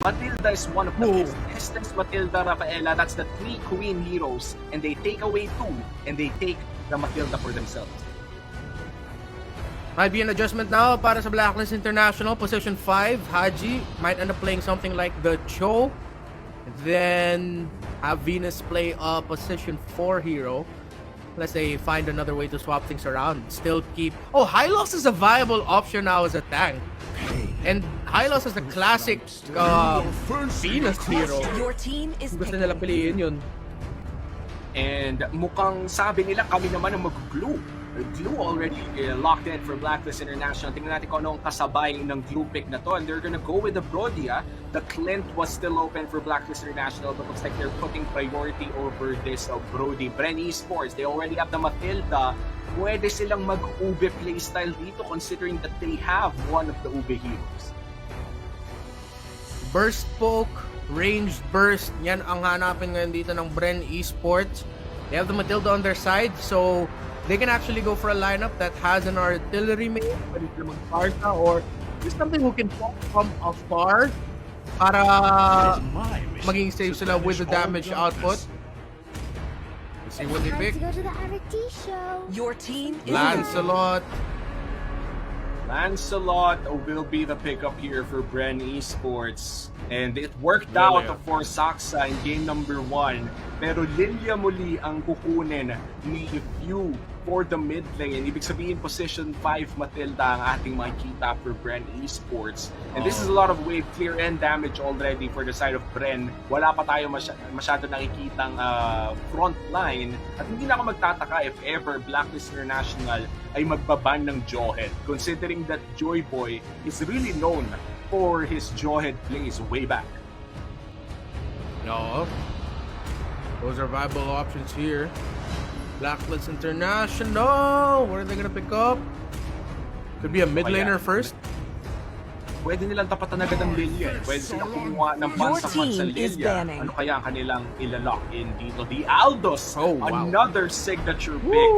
Matilda is one of the best. Estes, Matilda, Rafaela, that's the 3 queen heroes. And they take away 2, and they take the Matilda for themselves. Might be an adjustment now para sa Blacklist International. Position 5, Haji might end up playing something like the Cho. Then have Venus play a position 4 hero. Unless they find another way to swap things around. Still keep... Oh, Hylos is a viable option now as a tank. And Hylos is a classic Venus hero. Your team is Gusto nila piliin yun. And mukhang sabi nila kami naman ang mag-glue. Glue already locked in for Blacklist International. Tingnan natin kung anong kasabay ng glue pick na to. And they're gonna go with the Brody. The Clint was still open for Blacklist International, but looks like they're putting priority over this Brody. BREN ESPORTS, they already have the Matilda. Pwede silang mag-ube playstyle dito considering that they have one of the ube heroes. Burst poke, ranged burst, yan ang hanapin ngayon dito ng BREN ESPORTS. They have the Matilda on their side, so they can actually go for a lineup that has an artillery main, pwede sila mag-Sparta, or just something who can poke from afar para maging safe sila with the damage output. Let's see what they pick. To go to the RT show. Your team is Lancelot. Lancelot will be the pickup here for BREN ESPORTS. And it worked out for Saksa in game number 1. Pero Lilia muli ang kukunin ni View for the mid lane. Ibig sabihin, position 5 Matilda ang ating makikita for BREN ESPORTS. And this is a lot of wave clear and damage already for the side of BREN. Wala pa tayo masyado nakikitang front line. At hindi na ako magtataka if ever Blacklist International ay magbaban ng Jawhead. Considering that Joy Boy is really known for his Jawhead plays way back. No. Those are viable options here. Blacklist International. What are they gonna pick up? Could be a mid laner first. Pwede nilang tapatan agad ang Lilia. Pwede silang kumuha ng pansakmat sa Lilia. Ano kaya ang kanilang ilalock in dito? The Aldos. Oh, wow. Another signature pick.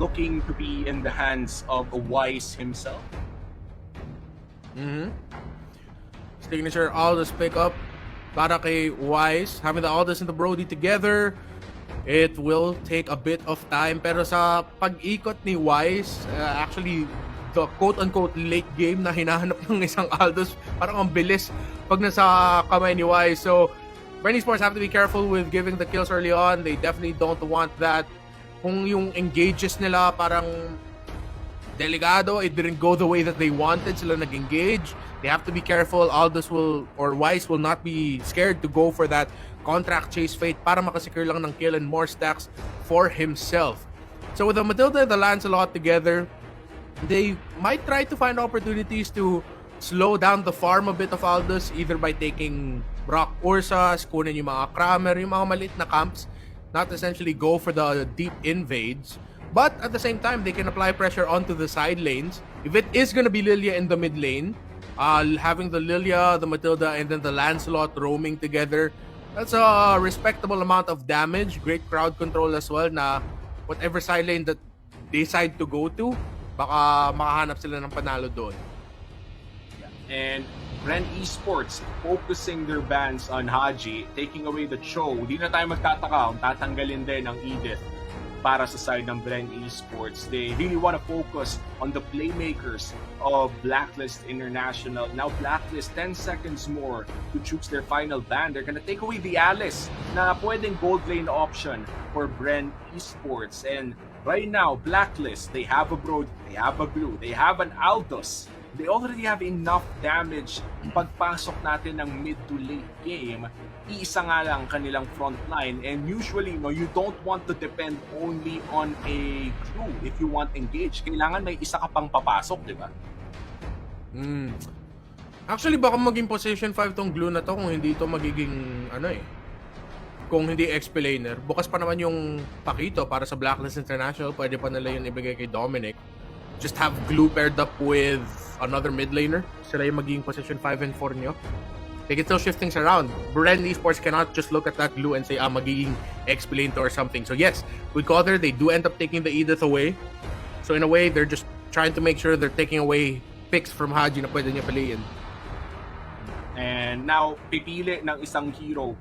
Looking to be in the hands of Wise himself. Signature Aldous pick up para kay Wise. Having the Aldous and the Brody together, it will take a bit of time. Pero sa pag-ikot ni Wise, actually, the quote-unquote late game na hinahanap ng isang Aldous, parang ang bilis pag nasa kamay ni Wise. So, BREN ESPORTS have to be careful with giving the kills early on. They definitely don't want that. Kung yung engages nila parang delikado, it didn't go the way that they wanted, sila nag-engage. They have to be careful. Aldous will, or Wise will not be scared to go for that contract chase fate para makasecure lang ng kill and more stacks for himself. So with the Matilda and the Lancelot together, they might try to find opportunities to slow down the farm a bit of Aldous, either by taking Brock Ursas, kunin yung mga Kramer, yung mga maliit na camps, not essentially go for the deep invades. But at the same time, they can apply pressure onto the side lanes. If it is gonna be Lilia in the mid lane, having the Lilia, the Matilda, and then the Lancelot roaming together, that's a respectable amount of damage. Great crowd control as well na whatever side lane that they decide to go to, baka makahanap sila ng panalo doon. And BREN ESPORTS focusing their bans on Haji, taking away the Cho. Hindi na tayo magtataka kung tatanggalin din ang Edith para sa side ng BREN ESPORTS. They really want to focus on the playmakers of Blacklist International. Now Blacklist, 10 seconds more to choose their final ban. They're gonna take away the Alice na pwedeng gold lane option for BREN ESPORTS. And right now, Blacklist, they have a Brody, they have a Blue, they have an Aldos. They already have enough damage pagpasok natin ng mid to late game. Iisa nga lang kanilang front line, and usually you don't want to depend only on a glue if you want engage. Kailangan may isa ka pang papasok, di ba? Actually, baka maging position 5 tong glue na to kung hindi to magiging kung hindi XP laner. Bukas pa naman yung Pakito para sa Blacklist International. Pwede pa nila yun ibigay kay Dominic. Just have glue paired up with another mid laner. Sila yung magiging position 5 and 4 nyo. They can still shift things around. BREN ESPORTS cannot just look at that glue and say, magiging XP lane to or something. So yes, with Cother, they do end up taking the Edith away. So in a way, they're just trying to make sure they're taking away picks from Haji na pwede niya piliin. And now, pipili ng isang hero,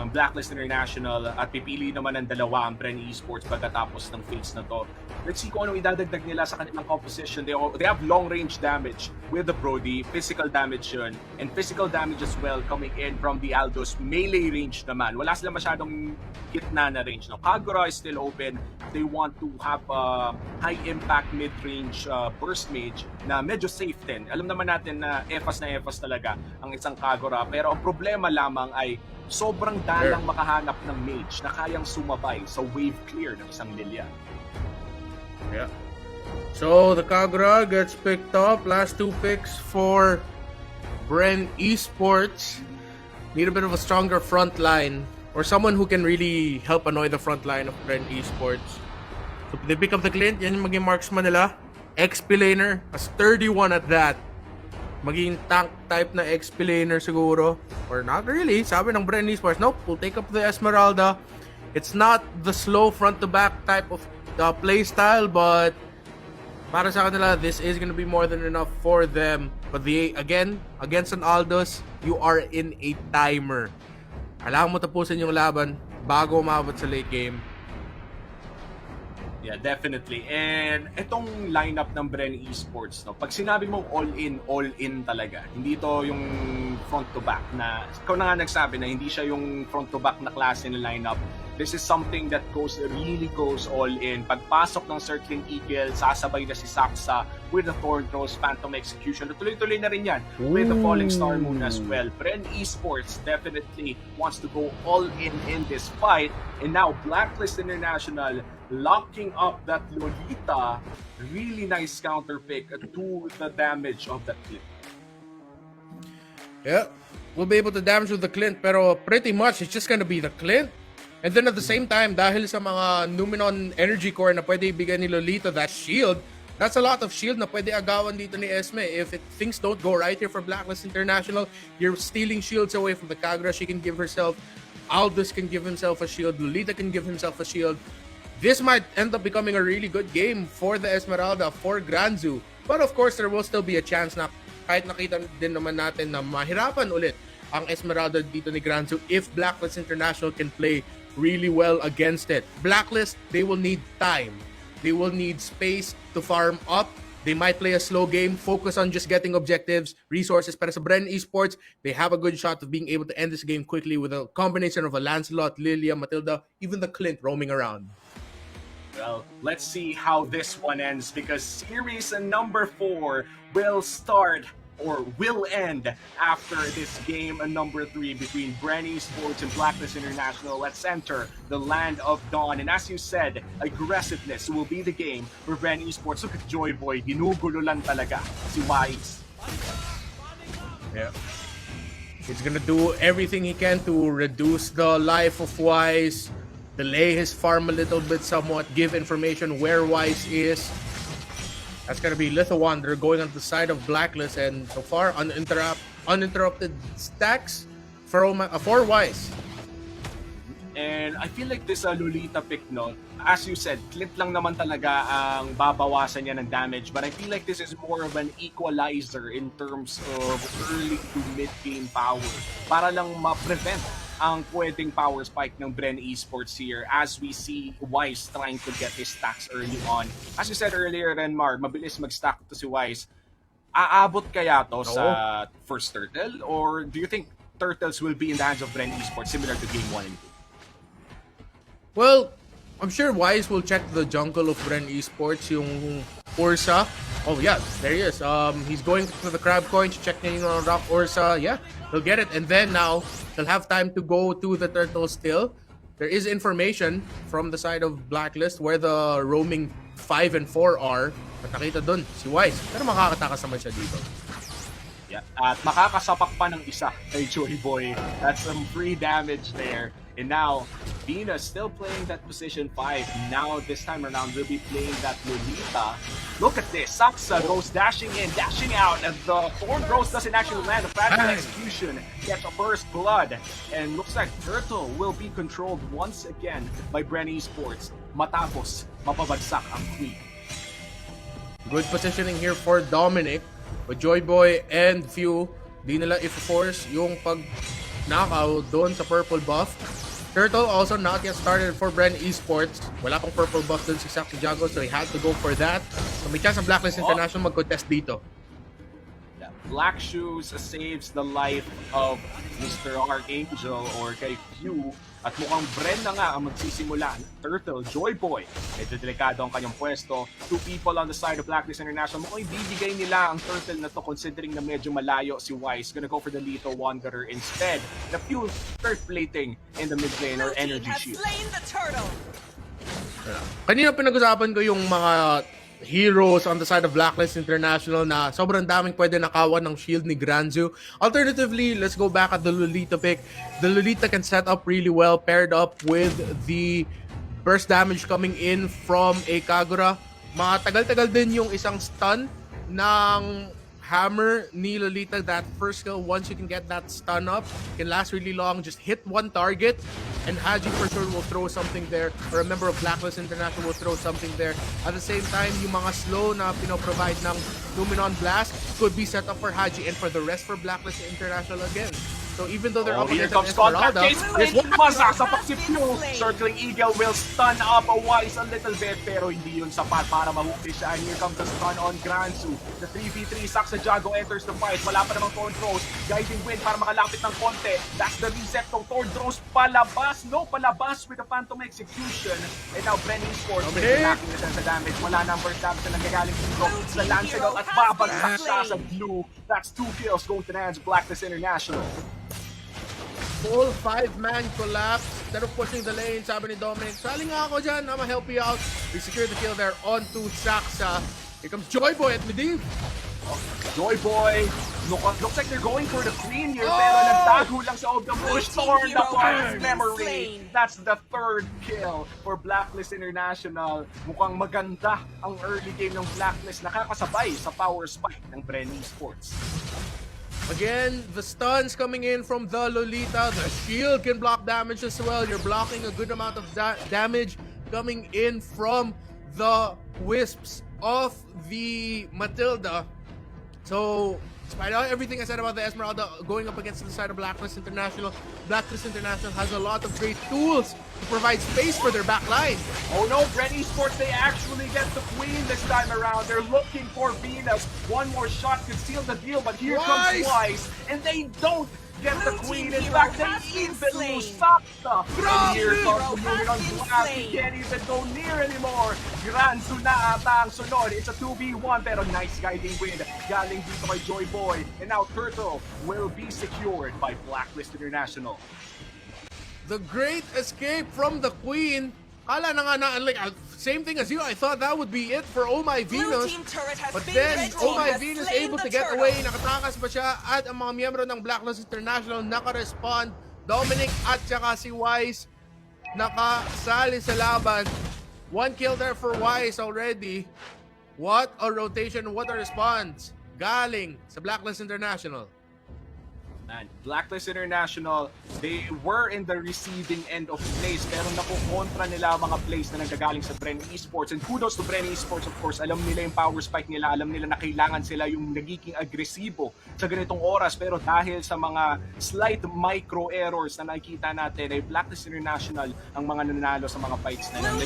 Blacklist International, at pipili naman ng dalawa ang BREN Esports pagkatapos ng phase na to. Let's see kung ano idadagdag nila sa kanilang composition. They have long-range damage with the Brody, physical damage yun, and physical damage as well coming in from the Aldos. Melee range naman. Wala sila masyadong gitna na range. No? Kagura is still open. They want to have a high-impact mid-range burst mage na medyo safe din. Alam naman natin na EFAS talaga ang isang Kagura. Pero ang problema lamang ay sobrang dalang makahanap ng mage na kayang sumabay sa wave clear ng isang Lilia. Yeah. So the Kagura gets picked up. Last 2 picks for BREN Esports. Need a bit of a stronger front line or someone who can really help annoy the front line of BREN Esports. So they pick up the Clint. Yan yung maging marksman nila. XP laner, a sturdy one at that. Maging tank type na XP laner siguro. Or not really. Sabi ng BREN Esports, nope, we'll take up the Esmeralda. It's not the slow front to back type of play style, but para sa kanila, this is gonna be more than enough for them. But again, against an Aldos, you are in a timer. Kailangan mo tapusin yung laban bago umabot sa late game. Yeah, definitely. And itong lineup ng BREN Esports, no, pag sinabi mong all in talaga. Hindi to yung front to back na, ikaw na nga nagsabi na hindi siya yung front to back na klase ng lineup. This is something that really goes all in. Pagpasok ng Circling Eagle, sasabay na si Saksa with the Thorn Throws, Phantom Execution. Tuloy-tuloy na rin yan with the Falling Star Moon as well. BREN Esports definitely wants to go all in this fight. And now, Blacklist International locking up that Lolita. Really nice counter pick to the damage of that clip. Yeah, we'll be able to damage with the Clint, pero pretty much it's just gonna be the Clint. And then at the same time, dahil sa mga Numenon Energy Core na pwede ibigay ni Lolita, that shield, that's a lot of shield na pwede agawan dito ni Esme. If things don't go right here for Blacklist International, you're stealing shields away from the Kagura. She can give herself, Aldous can give himself a shield, Lolita can give himself a shield. This might end up becoming a really good game for the Esmeralda, for Granzu. But of course, there will still be a chance na kahit nakita din naman natin na mahirapan ulit ang Esmeralda dito ni Granzu if Blacklist International can play really well against it. Blacklist, they will need time. They will need space to farm up. They might play a slow game, focus on just getting objectives, resources. Pero sa BREN Esports, they have a good shot of being able to end this game quickly with a combination of a Lancelot, Lilia, Matilda, even the Clint roaming around. Well, let's see how this one ends because series number 4 will start or will end after this game number 3 between BREN Esports and Blacklist International. Let's enter the land of dawn. And as you said, aggressiveness will be the game for BREN Esports. Look at Joy Boy, ginugulo lang talaga si Wise. Yeah. He's gonna do everything he can to reduce the life of Wise, delay his farm a little bit somewhat, give information where Wise is. That's gonna be Little Wanderer going on the side of Blacklist, and so far uninterrupted stacks for Wise. And I feel like this Lolita pick, no, as you said, Clint lang naman talaga ang babawasan niya ng damage, but I feel like this is more of an equalizer in terms of early to mid-game power para lang ma-prevent ang pwedeng power spike ng BREN Esports here as we see Wise trying to get his stacks early on. As you said earlier, Renmar, mabilis mag-stack to si Wise. Aabot kaya to sa first turtle? Or do you think turtles will be in the hands of BREN Esports similar to game 1 and 2? Well, I'm sure Wise will check the jungle of BREN Esports, yung Ursa. Oh yeah, there he is. He's going to the crab coin to check in on Rock Ursa. Yeah, he'll get it. And then now, he'll have time to go to the turtle still. There is information from the side of Blacklist where the roaming 5 and 4 are. At nakita dun, si Wise. Pero makakatakas naman siya dito. Yeah, at makakasapak pa ng isa kay Joy Boy. That's some free damage there. And now, Venus still playing that position 5. Now, this time around, we'll be playing that Lolita. Look at this. Saksa goes dashing in, dashing out. And the Thorn Rose doesn't actually land. The Phantom Execution gets a first blood. And looks like Turtle will be controlled once again by BREN Esports. Matapos, mapabagsak ang Queen. Good positioning here for Dominic. But Joy Boy and Few Di nila i-force yung pag-knockout doon sa purple buff. Turtle also not yet started for BREN Esports. Wala pang purple buff doon si Jago, so he had to go for that. So may chance ang Blacklist International mag-contest dito. Black Shoes saves the life of Mr. Archangel or kay Q. At mukhang BREN na nga ang magsisimula. Turtle, Joy Boy. Medyo delikado ang kanyang pwesto. 2 people on the side of Blacklist International. Mukhang ibibigay nila ang Turtle na to considering na medyo malayo si Wise. Gonna go for the Lethal Wanderer instead. The few circulating in the mid lane or energy shield. Kanina pinag-usapan ko yung mga heroes on the side of Blacklist International na sobrang daming pwede nakawan ng shield ni Granzu. Alternatively, let's go back at the Lolita pick. The Lolita can set up really well paired up with the burst damage coming in from a Kagura. Matagal-tagal din yung isang stun ng hammer ni Lolita. That first skill, once you can get that stun up, can last really long. Just hit one target and Haji for sure will throw something there, or a member of Blacklist International will throw something there. At the same time, yung mga slow na pinoprovide ng Luminon Blast could be set up for Haji and for the rest for Blacklist International again. So even though they're up Here against comes contact Esmeralda, case. There's one masasapak si Q. Circling Eagle will stun up Wise a little bit, pero hindi yun sapat para mahuli siya. And here comes the stun on Granzu. The 3v3, Jago enters the fight. Wala pa namang Thorn Throws. Guiding Wind para makalapit ng konti. That's the reset ng Thorn Throws. Palabas, no? Palabas with the Phantom Execution. And now BREN Esports medyo lacking na sa damage. Wala na ang first damage na nanggagaling dito sa Lancelot at babagsak siya sa blue. That's 2 kills going to the hands of Blacklist International. full 5-man collapse. Instead of pushing the lane, sabi ni Dominic, sali nga ako dyan, I'ma help you out. We secure the kill there onto Saksa. Here comes Joy Boy at Medivh. Joy Boy, looks like they're going for the Queen here, pero nagtago lang sa Old Bush. Torn apart memory. That's the 3rd kill for Blacklist International. Mukhang maganda ang early game ng Blacklist, nakakasabay sa power spike ng BREN Esports. Again, the stuns coming in from the Lolita. The shield can block damage as well. You're blocking a good amount of damage coming in from the wisps of the Matilda. So, despite everything I said about the Esmeralda going up against the side of Blacklist International, Blacklist International has a lot of great tools to provide space for their back line. Oh no, BREN Esports, they actually get the Queen this time around. They're looking for Venus. One more shot could seal the deal, but here comes Wise, and they don't get the Queen. In fact, they even lose Saksa. And here comes the Luminon Blast. He can't even go near anymore. Granzu na ata ang sunod. It's a 2v1, pero nice guiding wind. Galing dito kay Joy Boy. And now Turtle will be secured by Blacklist International. The great escape from the Queen. Kala na nga na, like, same thing as you. I thought that would be it for Oh My Venus. But then, Oh My Venus able to get away. Nakatakas pa siya at ang mga miyembro ng Blacklist International naka-respond. Dominic at saka si Wise nakasali sa laban. 1 kill there for Wise already. What a rotation, what a response. Galing sa Blacklist International. And Blacklist International, they were in the receiving end of plays, pero nakukontra nila ang mga plays na nanggagaling sa BREN Esports. And kudos to BREN Esports, of course. Alam nila yung power spike nila, alam nila na kailangan sila yung nagiging agresibo sa ganitong oras. Pero dahil sa mga slight micro errors na nakikita natin, ay Blacklist International ang mga nanalo sa mga fights na lang.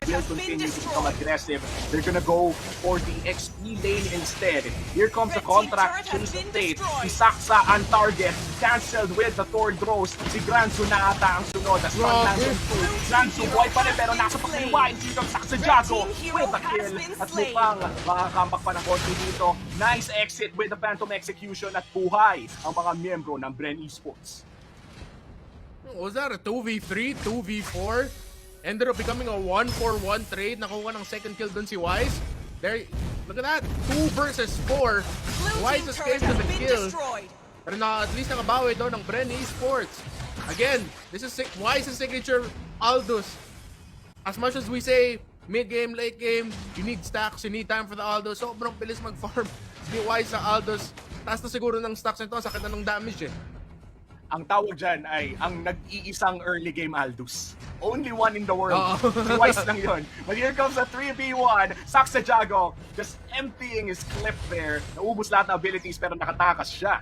Will continue to become aggressive. They're gonna go for the XP lane instead. Here comes the contract chase of fate. Si Saksa on target. Cancelled with the Thorn Throws. Si Granzu na ata ang sunod. As far as Granzu boy pa rin, pero nasa pakliwain. Si Saksa Jago with the kill. At mukhang makakambak pa ng konti dito. Nice exit with the Phantom Execution at buhay ang mga miyembro ng BREN Esports. Was that a 2v3, 2v4? Ended up becoming a 1-for-1 trade. Nakuha ng second kill dun si Wise. There, look at that. 2 versus 4. Wise escaped to the kill. Pero at least nakabawi doon ng BREN Esports. Again, this is Wise's signature Aldous. As much as we say, mid-game, late game, you need stacks, you need time for the Aldous. Sobrang bilis mag-farm ni Wise sa Aldous. Taas na siguro ng stacks nito. Sakit na ng damage eh. Ang tawag dyan ay ang nag-iisang early game Aldous. Only one in the world. Oo. Twice lang yun. But here comes a 3v1. Saxajago just emptying his clip there. Naubos lahat ng abilities pero nakatakas siya.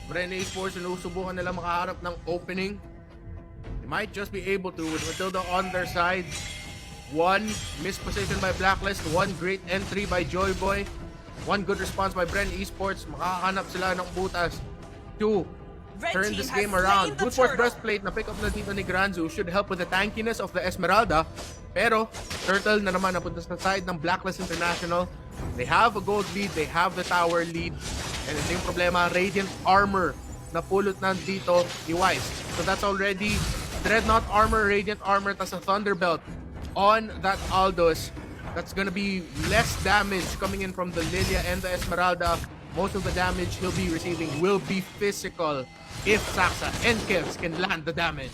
BREN Esports, sinusubukan nila makaharap ng opening. They might just be able to with Matilda on their side. One missed position by BLACKLIST. One great entry by Joyboy. One good response by BREN Esports. Makakahanap sila ng butas. Two, turn this game around. Good force breastplate na pick up na dito ni Granzu should help with the tankiness of the Esmeralda. Pero, Turtle na naman napunta sa side ng BLACKLIST International. They have a gold lead, they have the tower lead. And ito yung problema, Radiant Armor na pulot na dito ni Wise. So that's already Dreadnought Armor, Radiant Armor, tas a Thunderbelt on that Aldous. That's gonna be less damage coming in from the Lilia and the Esmeralda. Most of the damage he'll be receiving will be physical if Saxa and Kevs can land the damage.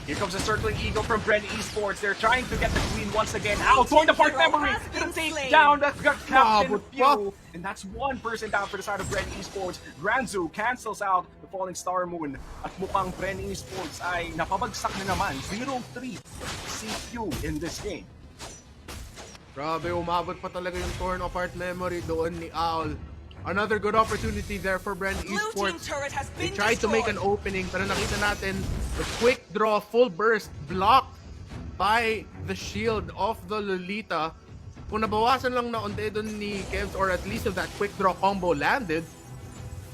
Here comes a circling eagle from BREN Esports. They're trying to get the queen once again. Ow, torn apart memory. Gonna take down the captain Pew. And that's one person down for the side of BREN Esports. Granzu cancels out the falling star moon. At mukhang BREN Esports ay napabagsak na naman. 0-3 si Pew in this game. Grabe, umabot pa talaga yung torn apart memory doon ni Owl. Another good opportunity there for BREN Esports. They tried to make an opening pero nakita natin the quick draw full burst blocked by the shield of the Lolita. Kung nabawasan lang na onte doon ni Kevs or at least if that quick draw combo landed,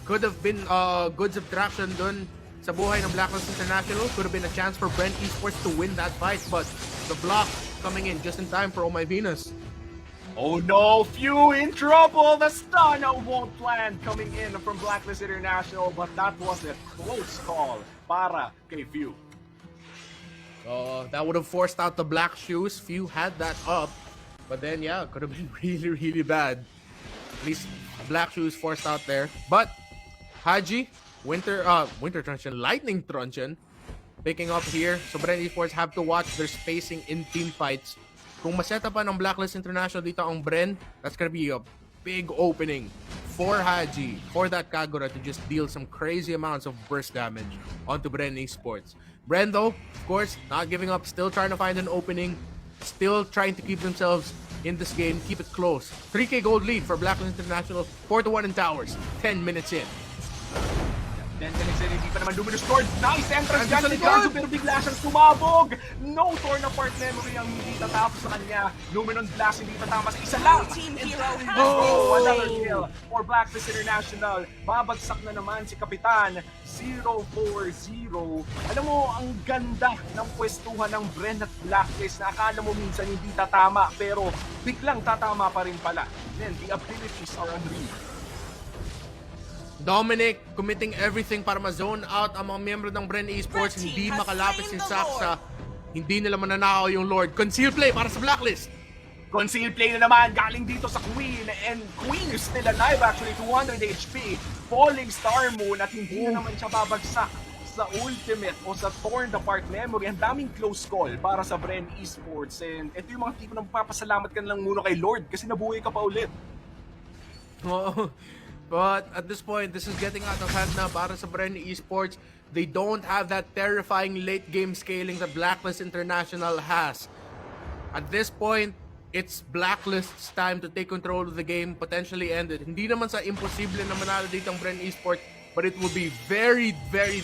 could have been a good subtraction doon sa buhay ng BLACKLIST International. Could have been a chance for BREN Esports to win that fight, but the block coming in just in time for Oh My Venus. Oh no, Few in trouble! The stun won't land coming in from BLACKLIST International, but that was a close call para kay Few. That would have forced out the black shoes. Few had that up, but then yeah, it could have been really bad. At least black shoes forced out there. But Haji, Winter Truncheon, Lightning Truncheon, picking up here. So BREN Esports have to watch their spacing in team fights. Kung maseta pa ng BLACKLIST International dito ang BREN, that's gonna be a big opening for Haji, for that Kagura to just deal some crazy amounts of burst damage onto BREN Esports. BREN though, of course, not giving up, still trying to find an opening, still trying to keep themselves in this game, keep it close. 3K gold lead for BLACKLIST International, 4-1 in towers, 10 minutes in. 10 minutes in, hindi pa naman luminous sword. Nice entrance dyan Andun sa ni likod! Ganzo pero bigla siyang sumabog. No torn apart memory ang hindi tatapos sa kanya. Luminous blast hindi tatama sa isa lang. Oh, another kill for BLACKLIST International. Babagsak na naman si Kapitan. 0-4-0. Alam mo, ang ganda ng pwestuhan ng BREN at BLACKLIST na akala mo minsan hindi tatama pero biglang tatama pa rin pala. Then the abilities are unreal. Dominic committing everything para ma-zone out ang mga miyembro ng BREN Esports, hindi makalapit si Saxa, hindi nila mananakaw yung Lord. Conceal play para sa BLACKLIST. Conceal play na naman galing dito sa Queen, and Queen is still alive actually, 200 HP. Falling Star Moon at hindi na naman siya babagsak sa ultimate o sa torn apart memory. Ang daming close call para sa BREN Esports, and ito yung mga tipo na magpapasalamat ka lang muna kay Lord kasi nabuhay ka pa ulit. Oo. But at this point, this is getting out of hand na para sa BREN Esports. They don't have that terrifying late game scaling that BLACKLIST International has. At this point, it's BLACKLIST's time to take control of the game, potentially end it. Hindi naman sa imposible na manalo dito ang BREN Esports, but it will be very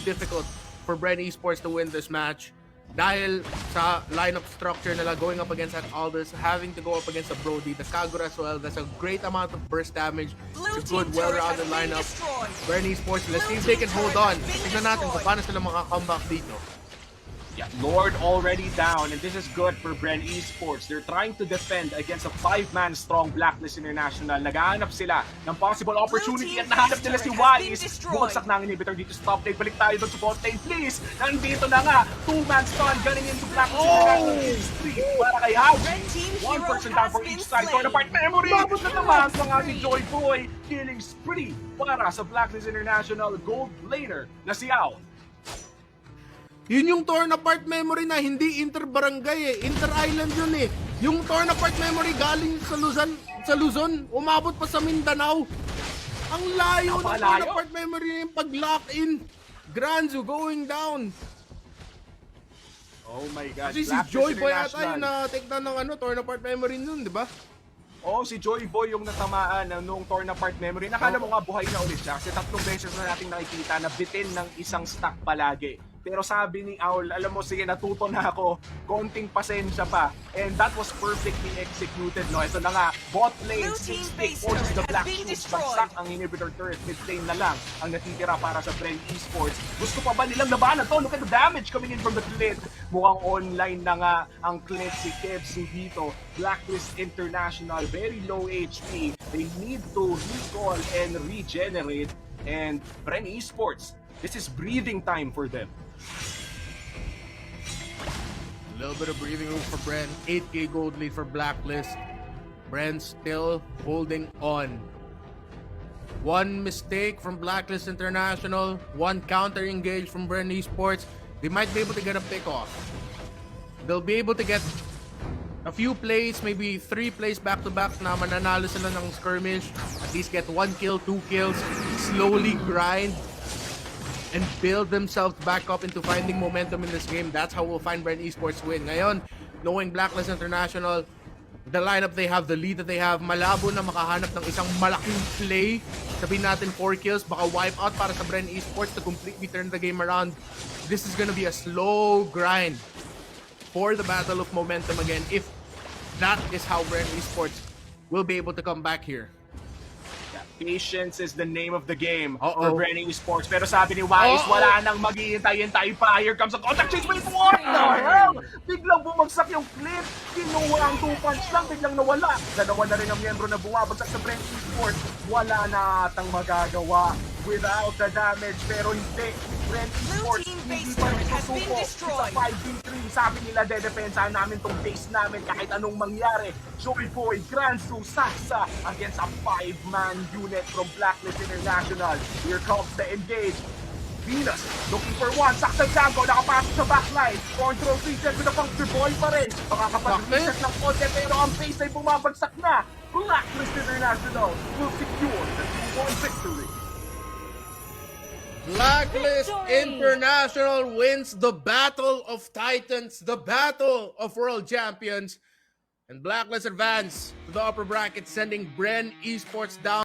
difficult for BREN Esports to win this match. Dahil sa lineup structure nila going up against that Aldous, having to go up against the Brody, the Kagura as well. That's a great amount of burst damage. It's a good, well-rounded lineup. BREN Esports, let's see if they can hold on. Tignan natin kung paano sila maka-comeback dito. Yeah, Lord already down, and this is good for BREN Esports. They're trying to defend against a 5-man strong BLACKLIST International. Naghahanap sila ng possible opportunity at nahanap nila si Wise. Bumagsak na ang inhibitor dito sa top lane. Balik tayo doon sa bot lane, please. Nandito na nga. 2-man stun gunning into BLACKLIST International. Street para kay Haji. One person down for each side. Torn apart memory. Babot na naman sa ating Joy Boy. Killing spree para sa BLACKLIST International gold laner na si Ao. Yun yung torn apart memory na hindi inter-barangay inter-island yun Yung torn apart memory galing sa Luzon, umabot pa sa Mindanao. Ang layo ng Napakalayo. torn apart memory na yung pag-lock in. Granzu going down. Oh my God. Kasi si Blacklist Joy Boy ata International. yung na-take down ng torn apart memory nun, di ba? Oh, si Joy Boy yung natamaan nung torn apart memory. Nakala mo nga buhay na ulit siya kasi 3 beses na nating nakikita na bitin ng isang stock palagi. Pero sabi ni Owl, alam mo, sige, natuto na ako. Konting pasensya pa. And that was perfectly executed, no? Ito na nga, bot lane, Blue team 6 base forces the turret Black has been Shoes. destroyed. Bagsak ang inhibitor turret. Mid lane na lang ang natitira para sa BREN Esports. Gusto pa ba nilang labanan to? Look at the damage coming in from the Clit. Mukhang online na nga ang Clit si Kevsu dito. Blacklist International, very low HP. They need to recall and regenerate. And BREN Esports, this is breathing time for them. A little bit of breathing room for Bren. 8k gold lead for Blacklist. Bren still holding on. One mistake from Blacklist International. One counter engage from BREN Esports. They might be able to get a pick off. They'll be able to get a few plays, maybe 3 plays back-to-back na mananalo sila ng skirmish. At least get 1 kill, 2 kills. Slowly grind and build themselves back up into finding momentum in this game. That's how we'll find BREN Esports win. Ngayon, knowing Blacklist International, the lineup they have, the lead that they have, malabo na makahanap ng isang malaking play. Sabihin natin 4 kills, baka wipe out para sa BREN Esports to completely turn the game around. This is gonna be a slow grind for the battle of momentum again, if that is how BREN Esports will be able to come back here. Patience is the name of the game Uh-oh. for BREN Esports. Pero sabi ni Wise, Uh-oh. wala nang maghihintay-hintay pa. Here comes a contact chase. Wait, what the hell? Biglang bumagsak yung clip. Kinuha ang 2 punch lang, biglang nawala. Dalawa na rin ang miyembro na bumabagsak sa BREN Esports. Wala na atang magagawa without the damage. Pero hindi. BREN Esports, team hindi base pa turret has been nagsusuko. destroyed. Sa 5v3, sabi nila, dedepensahan namin tong base namin kahit anong mangyari. Joy Boy, Granzu, Saksa against a 5-man unit from Blacklist International. Here comes the engage. Venus looking for one. Saksa Django nakapasok sa backline. Control reset with a puncture boy pa rin. Makakapag-reset ng konti pero ang base ay bumabagsak na. Blacklist International will secure the 2-1 victory. Blacklist Victory! International wins the Battle of Titans, the Battle of World Champions. And Blacklist advance to the upper bracket, sending BREN Esports down